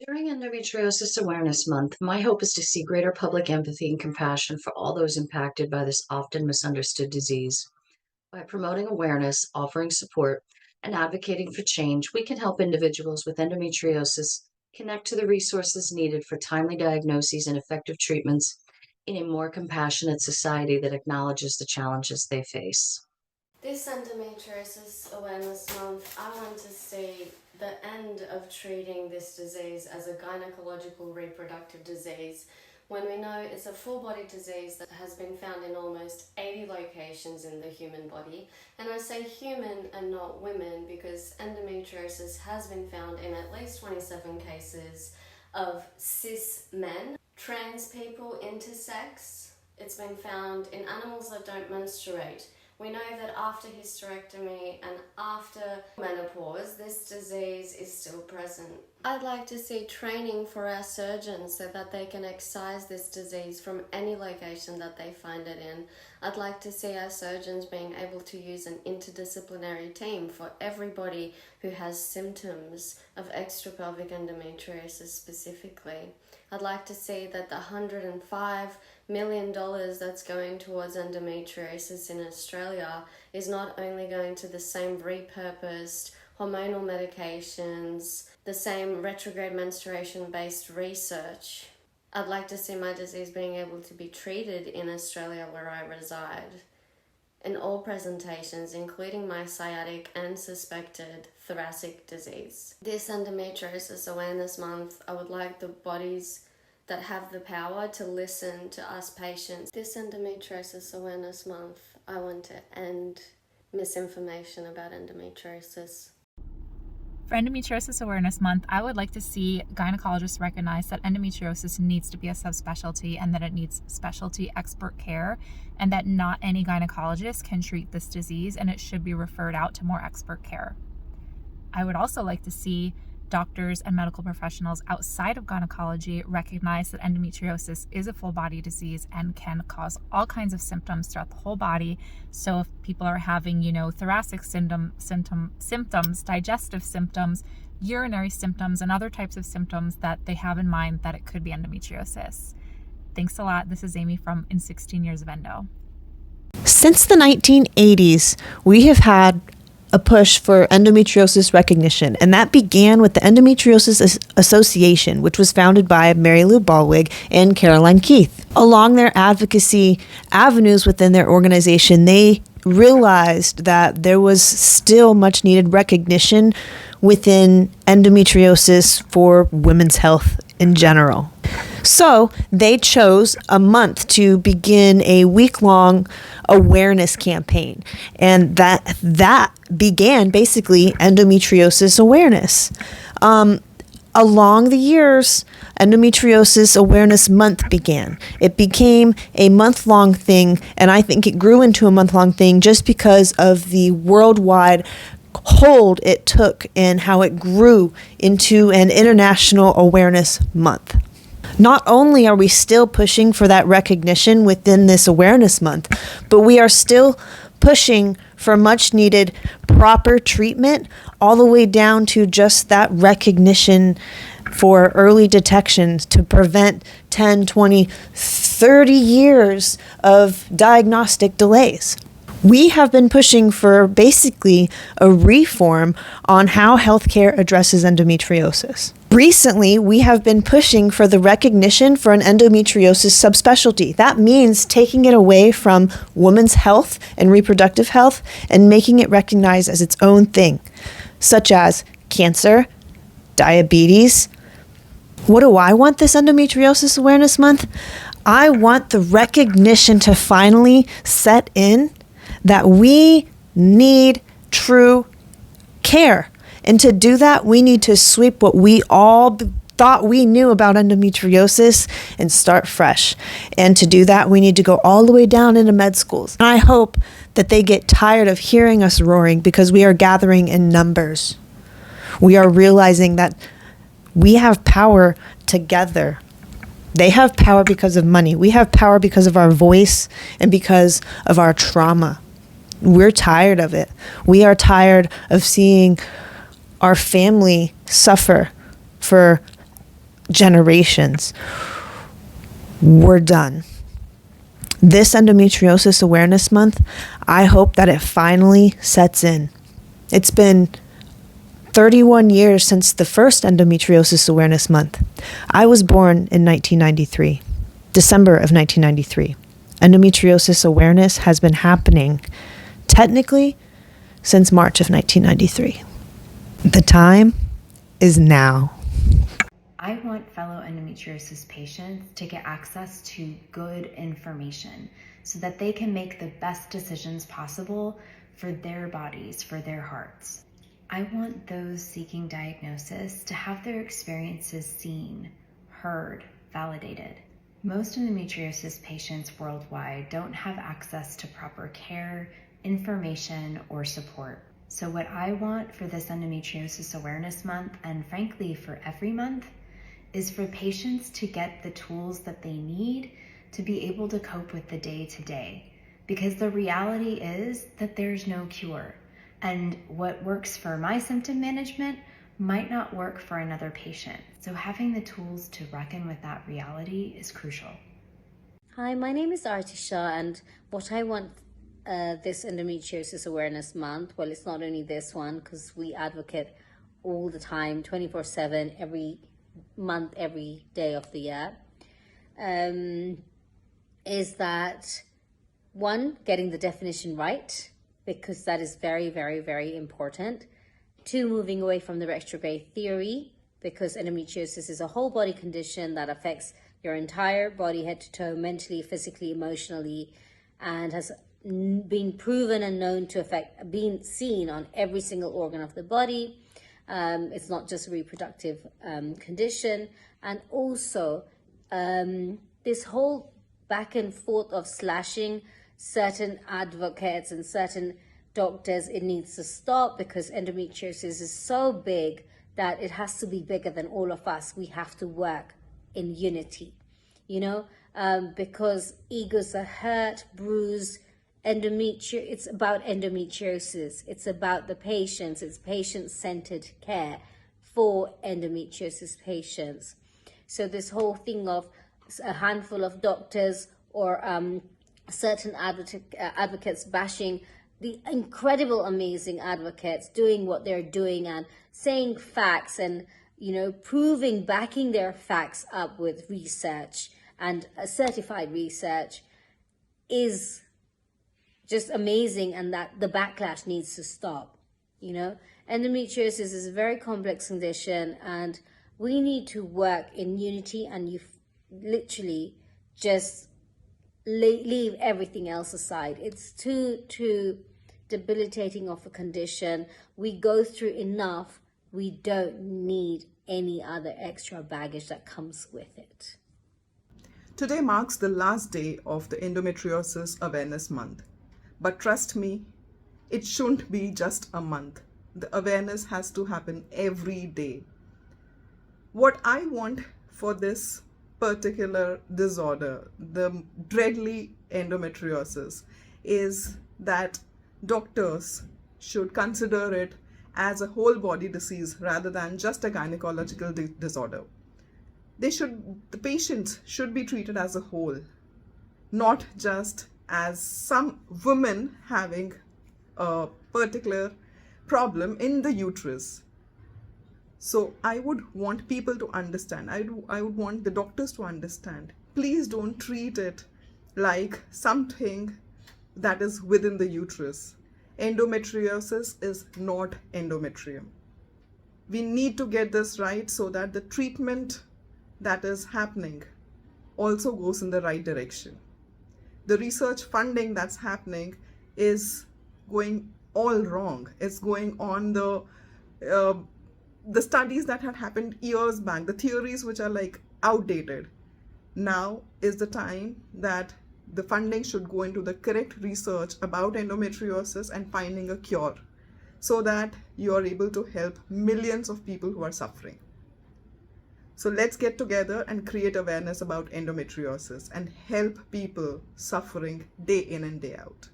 During Endometriosis Awareness Month, my hope is to see greater public empathy and compassion for all those impacted by this often misunderstood disease. By promoting awareness, offering support, and advocating for change, we can help individuals with endometriosis connect to the resources needed for timely diagnoses and effective treatments in a more compassionate society that acknowledges the challenges they face. This Endometriosis Awareness Month, I want to see the end of treating this disease as a gynecological reproductive disease when we know it's a full body disease that has been found in almost 80 locations in the human body. And I say human and not women because endometriosis has been found in at least 27 cases of cis men, trans people, intersex. It's been found in animals that don't menstruate. We know that after hysterectomy and after menopause, this disease is still present. I'd like to see training for our surgeons so that they can excise this disease from any location that they find it in. I'd like to see our surgeons being able to use an interdisciplinary team for everybody who has symptoms of extrapelvic endometriosis specifically. I'd like to see that the $105 million that's going towards endometriosis in Australia is not only going to the same repurposed hormonal medications, the same retrograde menstruation-based research. I'd like to see my disease being able to be treated in Australia where I reside. In all presentations, including my sciatic and suspected thoracic disease. This Endometriosis Awareness Month, I would like the bodies that have the power to listen to us patients. This Endometriosis Awareness Month, I want to end misinformation about endometriosis. For Endometriosis Awareness Month, I would like to see gynecologists recognize that endometriosis needs to be a subspecialty and that it needs specialty expert care, and that not any gynecologist can treat this disease and it should be referred out to more expert care. I would also like to see doctors and medical professionals outside of gynecology recognize that endometriosis is a full body disease and can cause all kinds of symptoms throughout the whole body. So if people are having, thoracic symptoms, digestive symptoms, urinary symptoms, and other types of symptoms, that they have in mind that it could be endometriosis. Thanks a lot. This is Amy from In 16 Years of Endo. Since the 1980s, we have had a push for endometriosis recognition, and that began with the Endometriosis Association, which was founded by Mary Lou Ballwig and Caroline Keith. Along their advocacy avenues within their organization, they realized that there was still much needed recognition within endometriosis for women's health in general. So they chose a month to begin a week-long awareness campaign, and that began basically endometriosis awareness. Along the years, Endometriosis Awareness Month began. It became a month-long thing, and I think it grew into a month-long thing just because of the worldwide hold it took and how it grew into an international awareness month. Not only are we still pushing for that recognition within this awareness month, but we are still pushing for much needed proper treatment all the way down to just that recognition for early detection to prevent 10, 20, 30 years of diagnostic delays. We have been pushing for basically a reform on how healthcare addresses endometriosis. Recently, we have been pushing for the recognition for an endometriosis subspecialty. That means taking it away from women's health and reproductive health and making it recognized as its own thing, such as cancer, diabetes. What do I want this Endometriosis Awareness Month? I want the recognition to finally set in that we need true care. And to do that, we need to sweep what we all thought we knew about endometriosis and start fresh. And to do that, we need to go all the way down into med schools. And I hope that they get tired of hearing us roaring because we are gathering in numbers. We are realizing that we have power together. They have power because of money. We have power because of our voice and because of our trauma. We're tired of it. We are tired of seeing our family suffer for generations, we're done. This Endometriosis Awareness Month, I hope that it finally sets in. It's been 31 years since the first Endometriosis Awareness Month. I was born in 1993, December of 1993. Endometriosis awareness has been happening technically since March of 1993. The time is now. I want fellow endometriosis patients to get access to good information so that they can make the best decisions possible for their bodies, for their hearts. I want those seeking diagnosis to have their experiences seen, heard, validated. Most endometriosis patients worldwide don't have access to proper care, information, or support. So what I want for this Endometriosis Awareness Month, and frankly for every month, is for patients to get the tools that they need to be able to cope with the day-to-day. Because the reality is that there's no cure. And what works for my symptom management might not work for another patient. So having the tools to reckon with that reality is crucial. Hi, my name is Artisha, and what I want this Endometriosis Awareness Month, well, it's not only this one, because we advocate all the time, 24/7, every month, every day of the year, is that one, getting the definition right, because that is very, very, very important. Two, moving away from the retrograde theory, because endometriosis is a whole body condition that affects your entire body, head to toe, mentally, physically, emotionally, and has been proven and known to affect, being seen on every single organ of the body. It's not just a reproductive condition. And also this whole back and forth of slashing certain advocates and certain doctors, it needs to stop, because endometriosis is so big that it has to be bigger than all of us. We have to work in unity, because egos are hurt, bruised. It's about endometriosis. It's about the patients. It's patient-centered care for endometriosis patients. So this whole thing of a handful of doctors or certain advocates bashing the incredible, amazing advocates doing what they're doing and saying facts and, proving, backing their facts up with research and certified research is just amazing, and that the backlash needs to stop. Endometriosis is a very complex condition, and we need to work in unity, and you literally just leave everything else aside. It's too debilitating of a condition. We go through enough. We don't need any other extra baggage that comes with it. Today marks the last day of the Endometriosis Awareness Month. But trust me, it shouldn't be just a month. The awareness has to happen every day. What I want for this particular disorder, the dreadly endometriosis, is that doctors should consider it as a whole body disease rather than just a gynecological disorder. The patients should be treated as a whole, not just as some women having a particular problem in the uterus. So I would want people to understand. I would want the doctors to understand. Please don't treat it like something that is within the uterus. Endometriosis is not endometrium. We need to get this right so that the treatment that is happening also goes in the right direction. The research funding that's happening is going all wrong. It's going on the studies that had happened years back, the theories which are outdated. Now is the time that the funding should go into the correct research about endometriosis and finding a cure, so that you are able to help millions of people who are suffering. So let's get together and create awareness about endometriosis and help people suffering day in and day out.